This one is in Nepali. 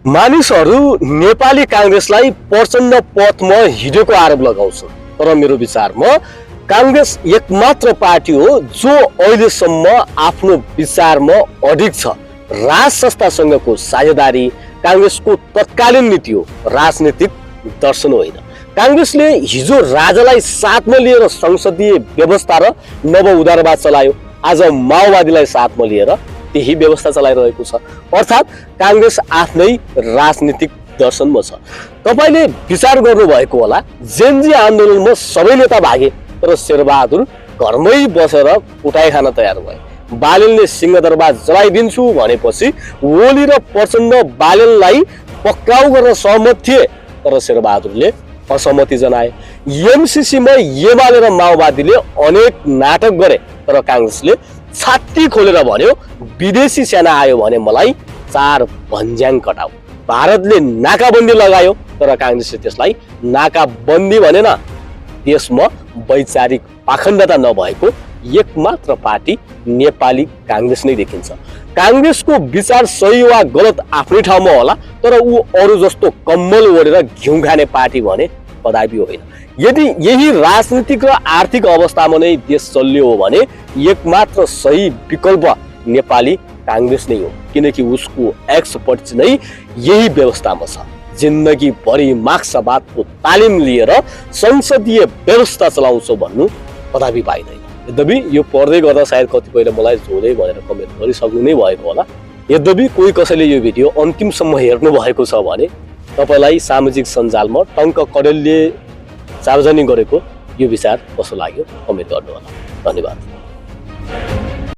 मानिसहरू नेपाली कांग्रेसलाई प्रचण्ड पथमा हिँडेको आरोप लगाउँछ। तर मेरो विचारमा कांग्रेस एकमात्र पार्टी हो जो अहिलेसम्म आफ्नो विचारमा अडिग छ। राज संस्थासँगको साझेदारी कांग्रेसको तत्कालीन नीति हो, राजनीतिक दर्शन होइन। कांग्रेसले हिजो राजालाई साथमा लिएर संसदीय व्यवस्था र नव उदारवाद चलायो, आज माओवादीलाई साथमा लिएर त्यही व्यवस्था चलाइरहेको छ। अर्थात् कांग्रेस आफ्नै राजनीतिक दर्शनमा छ। तपाईले विचार गर्नुभएको होला, जेनजी आन्दोलनमा सबै नेता भागे तर शेरबहादुर घरमै बसेर उठाइ खान तयार भए। बालेनले सिंहदरबार जलाइदिन्छु भनेपछि ओली र प्रचण्ड बालेनलाई पक्राउ गर्न सहमत थिए, तर शेरबहादुरले असहमति जनाए। एमसीसीमा एमाले र माओवादीले अनेक नाटक गरे, तर कांग्रेसले छाती खोलेर भन्यो विदेशी सेना आयो भने मलाई 4 भन्ज्याङ कटाऊ। भारतले नाकाबन्दी लगायो, तर कांग्रेसले त्यसलाई नाकाबन्दी भनेन। देशमा वैचारिक पाखण्डता नभएको एकमात्र पार्टी नेपाली कांग्रेस नै देखिन्छ। कांग्रेसको विचार सही वा गलत आफ्नै ठाउँमा होला, तर ऊ अरू जस्तो कम्मल ओढेर घिउ खाने पार्टी भने कदापि होइन। यदि यही राजनीतिक र आर्थिक अवस्थामा नै देश चल्यो हो भने एकमात्र सही विकल्प नेपाली कांग्रेस नै हो, किनकि उसको एक्सपर्ट नै यही व्यवस्थामा छ। जिन्दगी भरि मार्क्सवादको तालिम लिएर संसदीय व्यवस्था चलाउँछ भन्नु कदापि पाइँदैन। यद्यपि यो पढ्दै गर्दा सायद कतिपयले मलाई झोले भनेर कमेन्ट गरिसक्नु नै भएको होला। यद्यपि कोही कसैले यो भिडियो अन्तिमसम्म हेर्नु भएको छ भने तपाईलाई सामाजिक सञ्जालमा टङ्क कडेलले सार्वजनिक गरेको यो विचार कस्तो लाग्यो कमेन्ट गर्नु होला। धन्यवाद।